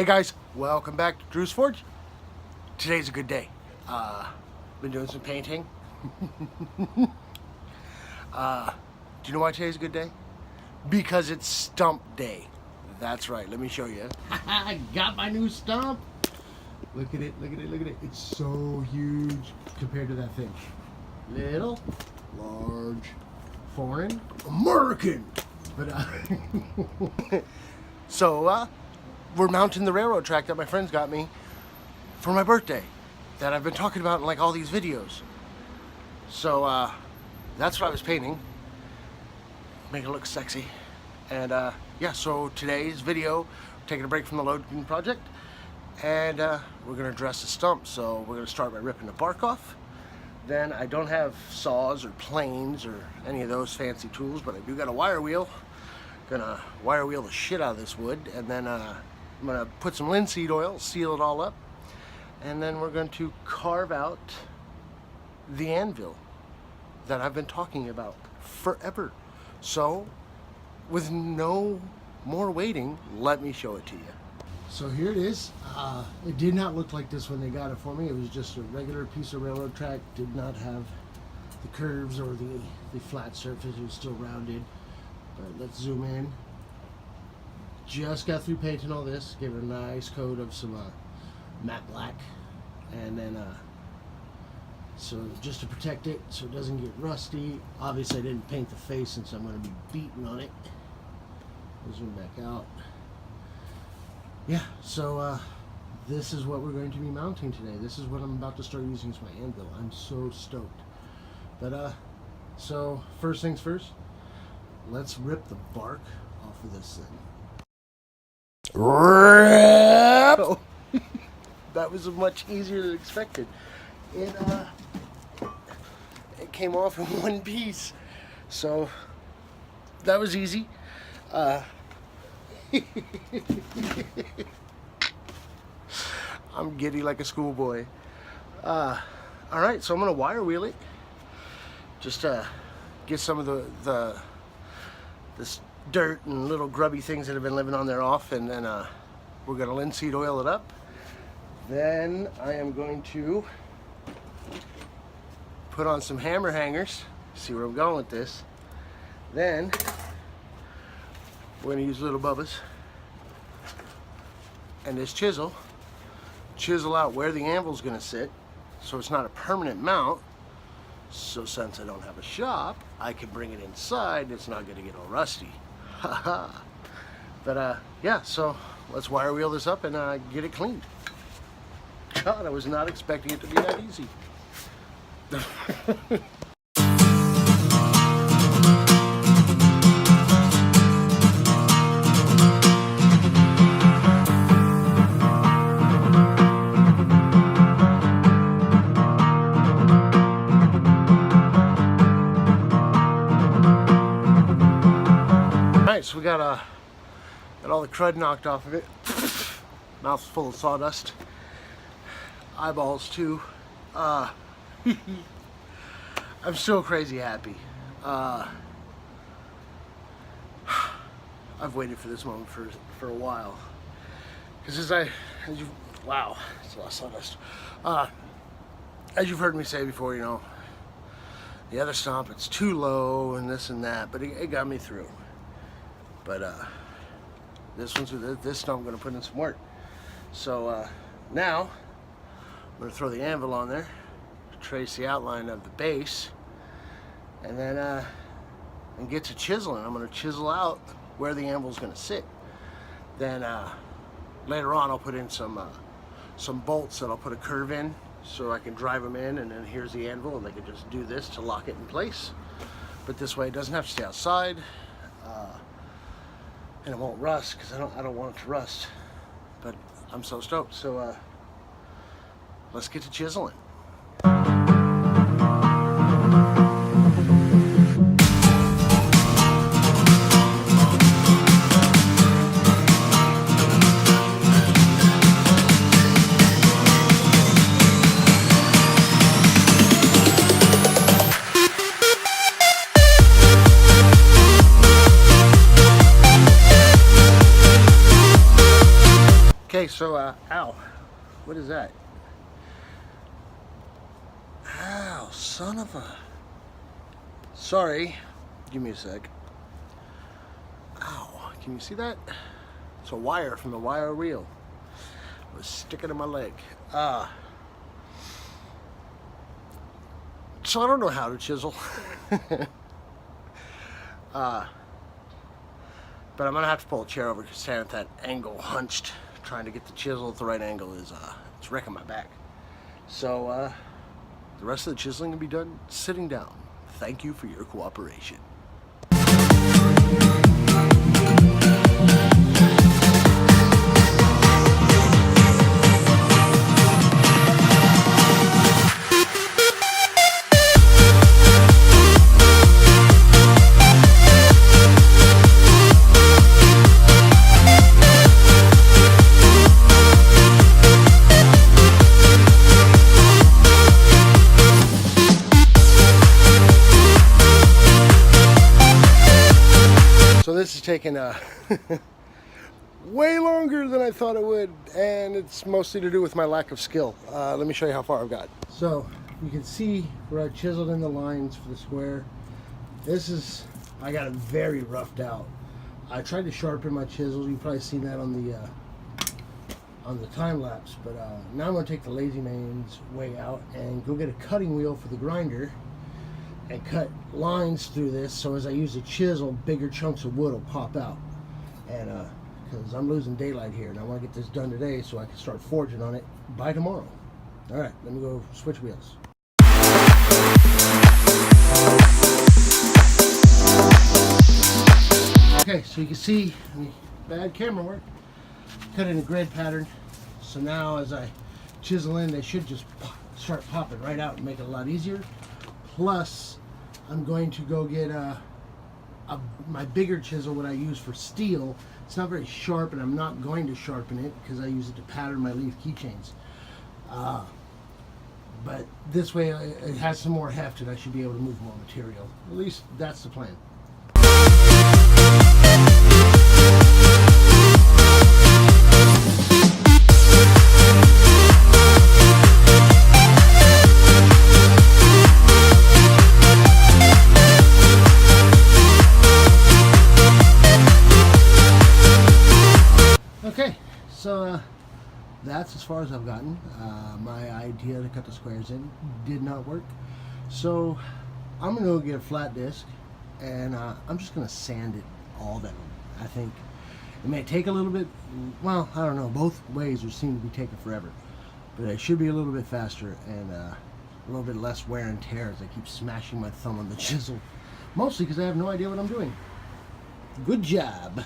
Hey guys, welcome back to Drew's Forge. Today's a good day. Been doing some painting. Do you know why today's a good day? Because it's Stump Day. That's right, let me show you. I got my new Stump. Look at it, look at it, look at it. It's so huge compared to that thing. Little, large, foreign, American. But so we're mounting the railroad track that my friends got me for my birthday that I've been talking about in like all these videos. So that's what I was painting. Make it look sexy. And yeah, so today's video, we're taking a break from the loading project, and we're gonna dress the stump. So we're gonna start by ripping the bark off. Then I don't have saws or planes or any of those fancy tools, but I do got a wire wheel. Gonna wire wheel the shit out of this wood, and then I'm gonna put some linseed oil, seal it all up, and then we're going to carve out the anvil that I've been talking about forever. So with no more waiting, let me show it to you. So here it is. It did not look like this when they got it for me. It was just a regular piece of railroad track. Did not have the curves or the flat surface. It was still rounded. But let's zoom in. Just got through painting all this. Gave it a nice coat of some matte black. And then, so just to protect it so it doesn't get rusty. Obviously I didn't paint the face since I'm going to be beating on it. We'll zoom back out. Yeah, so this is what we're going to be mounting today. This is what I'm about to start using as my anvil. I'm so stoked. But so first things first, let's rip the bark off of this thing. Rip! Oh, that was much easier than expected. It came off in one piece, so that was easy. I'm giddy like a schoolboy. All right, so I'm gonna wire wheel it. Just get some of this dirt and little grubby things that have been living on there off, and then we're gonna linseed oil it up. Then I am going to put on some hammer hangers. See where I'm going with this. Then we're gonna use little bubbas and this chisel out where the anvil's gonna sit, so it's not a permanent mount. So since I don't have a shop, I can bring it inside. It's not gonna get all rusty. Haha. But yeah, so let's wire wheel this up and get it cleaned. God, I was not expecting it to be that easy. So we got all the crud knocked off of it. Mouth's full of sawdust. Eyeballs too. I'm so crazy happy. I've waited for this moment for a while. Because wow, it's a lot of sawdust. As you've heard me say before, you know, the other stomp, it's too low and this and that, but it got me through. But this stomp I'm going to put in some work. So now I'm going to throw the anvil on there, trace the outline of the base, and then and get to chiseling. I'm going to chisel out where the anvil is going to sit. Then later on I'll put in some bolts that I'll put a curve in so I can drive them in, and then here's the anvil, and they can just do this to lock it in place. But this way it doesn't have to stay outside. And it won't rust, because I don't want it to rust. But I'm so stoked. So let's get to chiseling. Okay, so, ow. What is that? Ow, son of a... Sorry. Give me a sec. Ow, can you see that? It's a wire from the wire reel. It was sticking in my leg. So I don't know how to chisel. But I'm gonna have to pull a chair over because standing at that angle hunched, trying to get the chisel at the right angle is it's wrecking my back. So the rest of the chiseling can be done sitting down. Thank you for your cooperation. So this is taking way longer than I thought it would, and it's mostly to do with my lack of skill. Let me show you how far I've got. So you can see where I chiseled in the lines for the square. I got it very roughed out. I tried to sharpen my chisels. You've probably seen that on the time lapse, but now I'm going to take the lazy man's way out and go get a cutting wheel for the grinder and cut lines through this, so as I use a chisel, bigger chunks of wood will pop out. And because I'm losing daylight here, and I want to get this done today so I can start forging on it by tomorrow. All right, let me go switch wheels. Okay, so you can see bad camera work. Cut in a grid pattern. So now as I chisel in, they should just start popping right out and make it a lot easier. Plus, I'm going to go get my bigger chisel, what I use for steel. It's not very sharp, and I'm not going to sharpen it because I use it to pattern my leaf keychains. But this way, it has some more heft, and I should be able to move more material. At least that's the plan. Okay, so that's as far as I've gotten. My idea to cut the squares in did not work. So I'm going to go get a flat disc, and I'm just going to sand it all down. I think it may take a little bit, well, I don't know, both ways would seem to be taking forever. But it should be a little bit faster and a little bit less wear and tear as I keep smashing my thumb on the chisel. Mostly because I have no idea what I'm doing. Good job.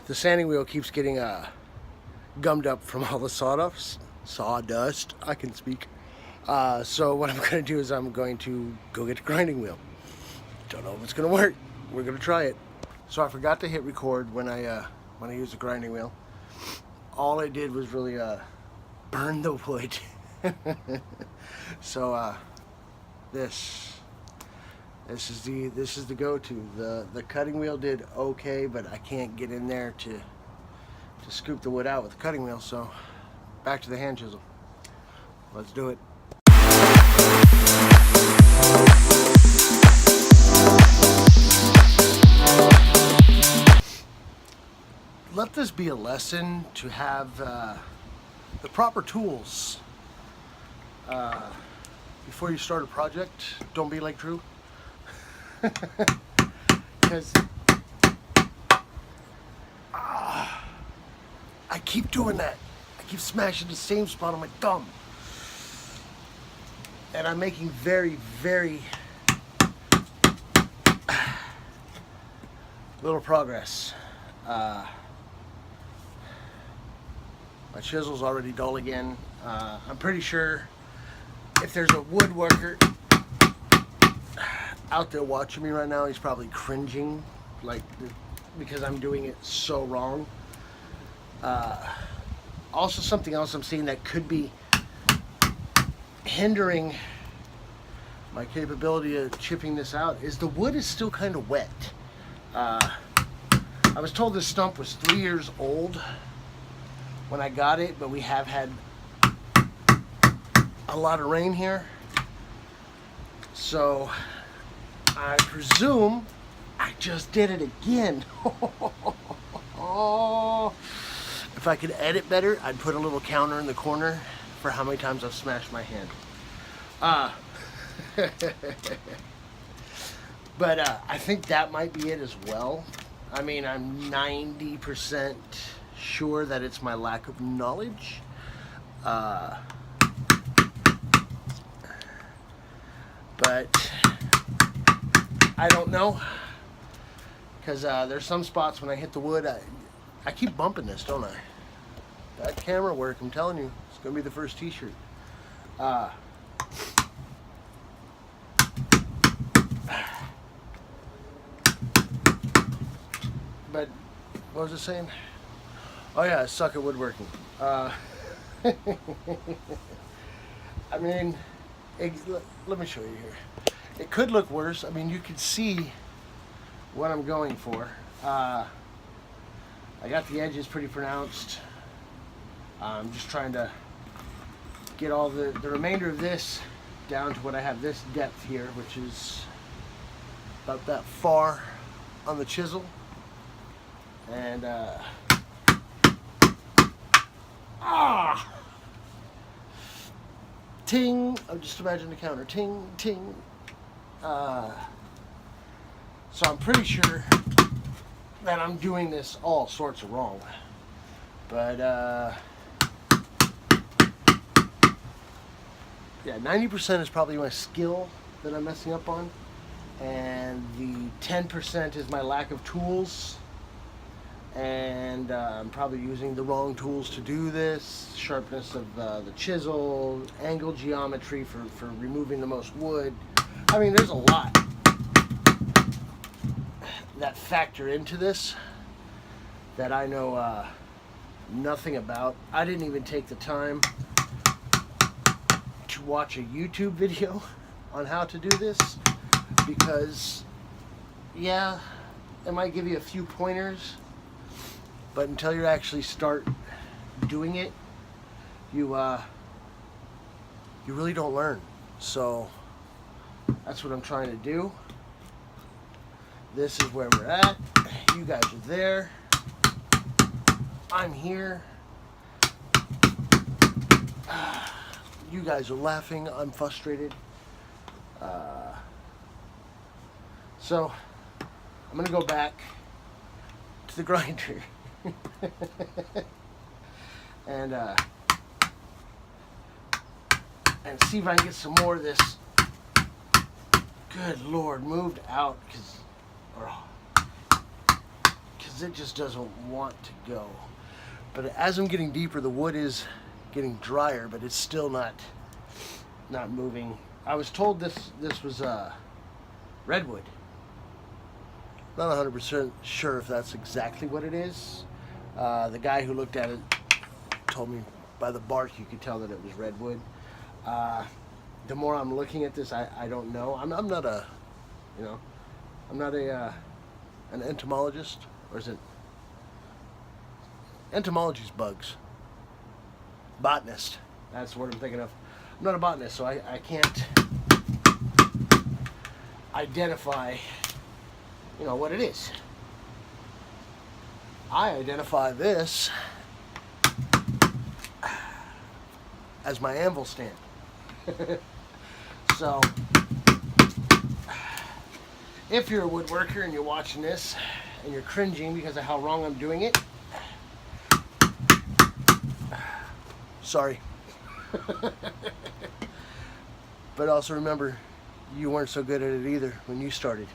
The sanding wheel keeps getting gummed up from all the sawdust. I can speak. So what I'm going to do is I'm going to go get the grinding wheel. Don't know if it's going to work. We're going to try it. So I forgot to hit record when I used the grinding wheel. All I did was really burn the wood. So this is the go-to. The cutting wheel did okay, but I can't get in there to scoop the wood out with the cutting wheel. So back to the hand chisel. Let's do it. Let this be a lesson to have the proper tools before you start a project. Don't be like Drew. Because I keep doing that. I keep smashing the same spot on my thumb. And I'm making very, very little progress. My chisel's already dull again. I'm pretty sure if there's a woodworker out there watching me right now, he's probably cringing like, because I'm doing it so wrong. Also, something else I'm seeing that could be hindering my capability of chipping this out is the wood is still kind of wet. I was told this stump was 3 years old when I got it, but we have had a lot of rain here. So I presume I just did it again. If I could edit better, I'd put a little counter in the corner for how many times I've smashed my hand. But I think that might be it as well. I mean, I'm 90% sure that it's my lack of knowledge. But I don't know, because there's some spots when I hit the wood, I keep bumping this, don't I? That camera work, I'm telling you, it's going to be the first t-shirt. But what was I saying? Oh yeah, I suck at woodworking. I mean, let me show you here. It could look worse. I mean, you could see what I'm going for. I got the edges pretty pronounced. I'm just trying to get all the remainder of this down to what I have this depth here, which is about that far on the chisel. And ting! Oh, just imagine the counter. Ting, ting. So I'm pretty sure that I'm doing this all sorts of wrong. But yeah, 90% is probably my skill that I'm messing up on, and the 10% is my lack of tools. And I'm probably using the wrong tools to do this. Sharpness of the chisel, angle geometry for removing the most wood. I mean, there's a lot that factor into this that I know nothing about. I didn't even take the time to watch a YouTube video on how to do this, because yeah, it might give you a few pointers, but until you actually start doing it, you really don't learn. So that's what I'm trying to do. This is where we're at. You guys are there. I'm here. You guys are laughing. I'm frustrated. So I'm gonna go back to the grinder and see if I can get some more of this. Good Lord, moved out because it just doesn't want to go. But as I'm getting deeper, the wood is getting drier, but it's still not moving. I was told this was redwood. Not 100% sure if that's exactly what it is. The guy who looked at it told me by the bark you could tell that it was redwood. The more I'm looking at this, I don't know. I'm not a, I'm not an entomologist, or is it? Entomology's bugs. Botanist. That's the word I'm thinking of. I'm not a botanist, so I can't identify, what it is. I identify this as my anvil stand. So, if you're a woodworker and you're watching this and you're cringing because of how wrong I'm doing it, sorry. But also remember, you weren't so good at it either when you started.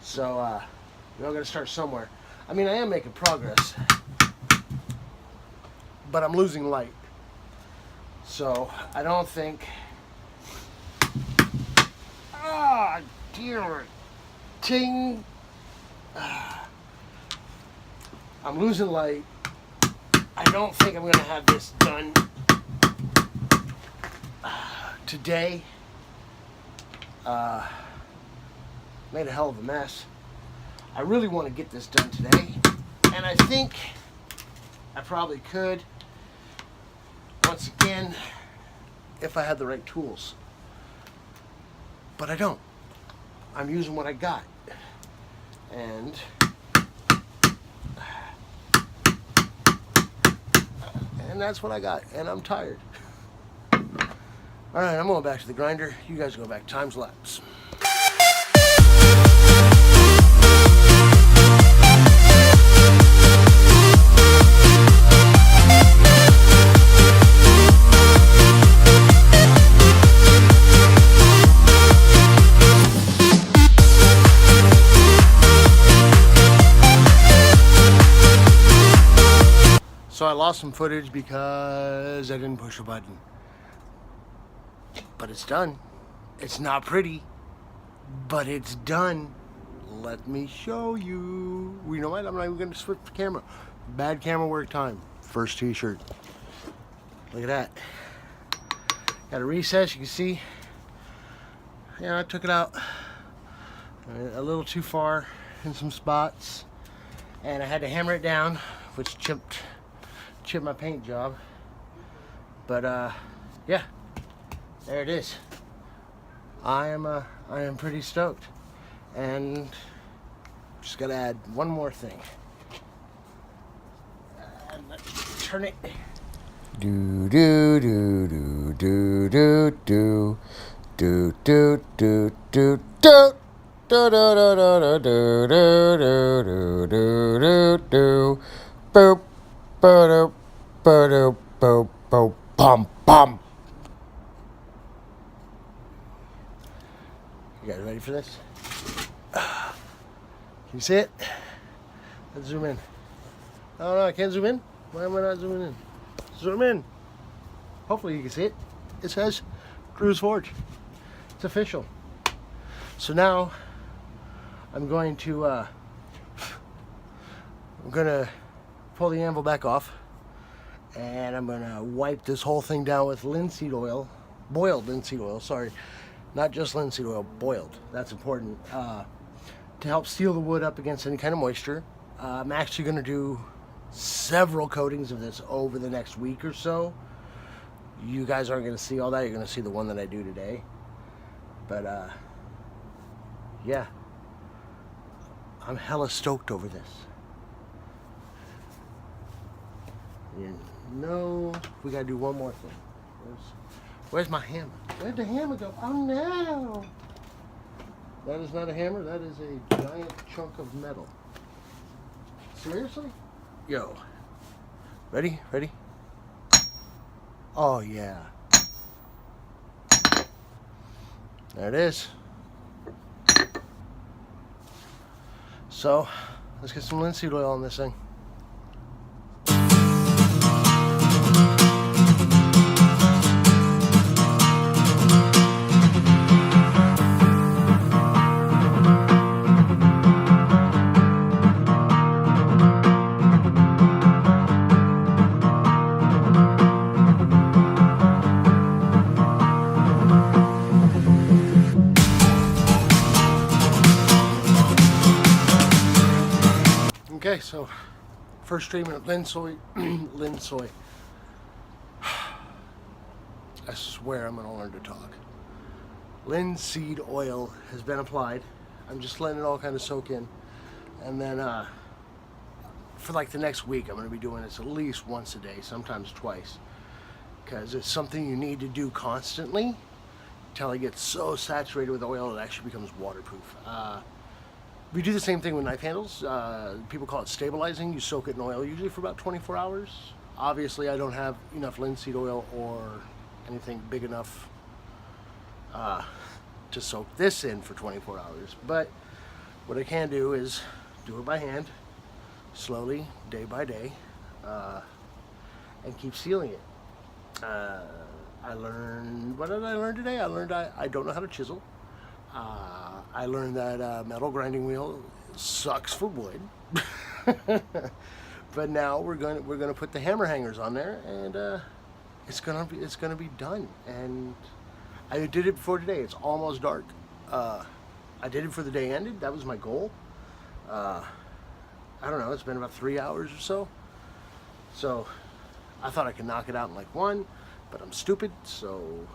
So, we're all going to start somewhere. I mean, I am making progress, but I'm losing light. So, I don't think... Dear. Ting. I'm losing light. I don't think I'm gonna have this done today. Made a hell of a mess. I really want to get this done today, and I think I probably could, once again, if I had the right tools. But I don't. I'm using what I got. And that's what I got. And I'm tired. Alright, I'm going back to the grinder. You guys go back. Time's lapse. So I lost some footage because I didn't push a button. But it's done. It's not pretty, but it's done. Let me show you. You know what? I'm not even going to switch the camera. Bad camera work time. First t-shirt. Look at that. Got a recess, you can see. Yeah, I took it out a little too far in some spots. And I had to hammer it down, which chipped my paint job. But yeah, there it is. I am pretty stoked, and just gotta add one more thing. And let's turn it. Do do do do do do do do do do do do. Do do do do do do do do do do. Boop. Ba-do, ba-do, bo, bo, bum, bum. You guys ready for this? Can you see it? Let's zoom in. Oh no, I can't zoom in. Why am I not zooming in? Zoom in. Hopefully you can see it. It says Cruz Forge. It's official. So now I'm going to pull the anvil back off, and I'm gonna wipe this whole thing down with linseed oil, boiled linseed oil, sorry, not just linseed oil, boiled. That's important, to help seal the wood up against any kind of moisture. I'm actually gonna do several coatings of this over the next week or so. You guys aren't gonna see all that. You're gonna see the one that I do today. But yeah, I'm hella stoked over this. No, we gotta do one more thing. Where's my hammer? Where'd the hammer go? Oh no! That is not a hammer, that is a giant chunk of metal. Seriously? Yo. Ready? Ready? Oh yeah. There it is. So, let's get some linseed oil on this thing. Okay, so first treatment of linseed. I swear I'm gonna learn to talk. Linseed oil has been applied. I'm just letting it all kind of soak in, and then for like the next week, I'm gonna be doing this at least once a day, sometimes twice, because it's something you need to do constantly until it gets so saturated with oil it actually becomes waterproof. We do the same thing with knife handles. People call it stabilizing. You soak it in oil usually for about 24 hours. Obviously, I don't have enough linseed oil or anything big enough to soak this in for 24 hours. But what I can do is do it by hand, slowly, day by day, and keep sealing it. I learned, what did I learn today? I learned I don't know how to chisel. I learned that metal grinding wheel Sucks for wood. But now we're gonna put the hammer hangers on there, and it's gonna be done. And I did it before today. It's almost dark. I did it before the day ended. That was my goal. I don't know. It's been about 3 hours or so. So I thought I could knock it out in like one, but I'm stupid. So,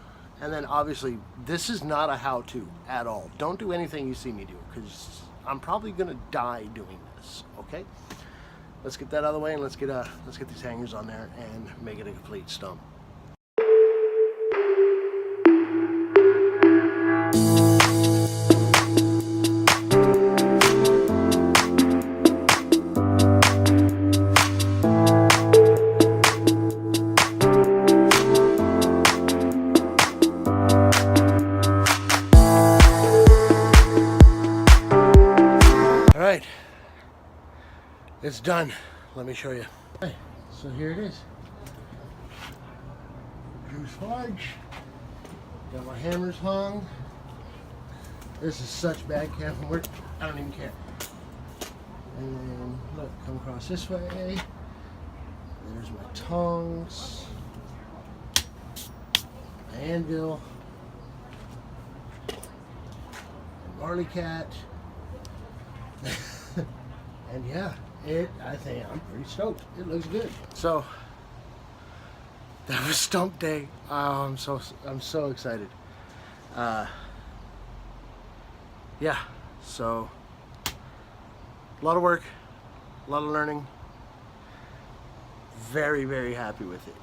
and then obviously this is not a how-to at all. Don't do anything you see me do, because I'm probably gonna die doing this. Okay. Let's get that out of the way, and let's get these hangers on there and make it a complete stump. All right. It's done. Let me show you. Okay, so here it is. Here's fudge. Got my hammers hung. This is such bad camera work. I don't even care. And then look, come across this way. There's my tongs. My anvil. Barley cat. And yeah, I think I'm pretty stoked. It looks good. So that was Stump Day. I'm so excited. Yeah, so a lot of work, a lot of learning. Very, very happy with it.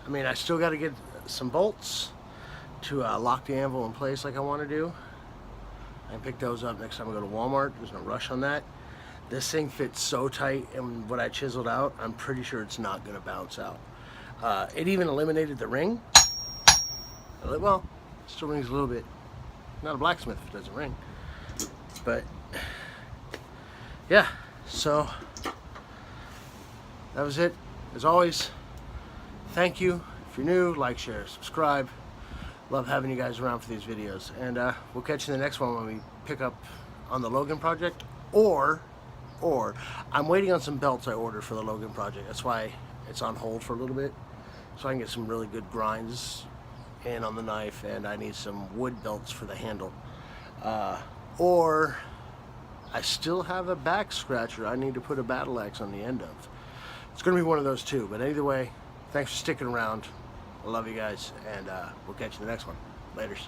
I mean, I still got to get some bolts to lock the anvil in place like I want to do. I can pick those up next time I go to Walmart. There's no rush on that. This thing fits so tight, and what I chiseled out, I'm pretty sure it's not going to bounce out. It even eliminated the ring. Well, it still rings a little bit. Not a blacksmith if it doesn't ring. But, yeah, so that was it. As always, thank you. If you're new, like, share, subscribe. Love having you guys around for these videos. And we'll catch you in the next one when we pick up on the Logan project. Or I'm waiting on some belts I ordered for the Logan project. That's why it's on hold for a little bit. So I can get some really good grinds in on the knife, and I need some wood belts for the handle. Or I still have a back scratcher I need to put a battle axe on the end of. It's going to be one of those two. But either way, thanks for sticking around. I love you guys, and we'll catch you in the next one. Laters.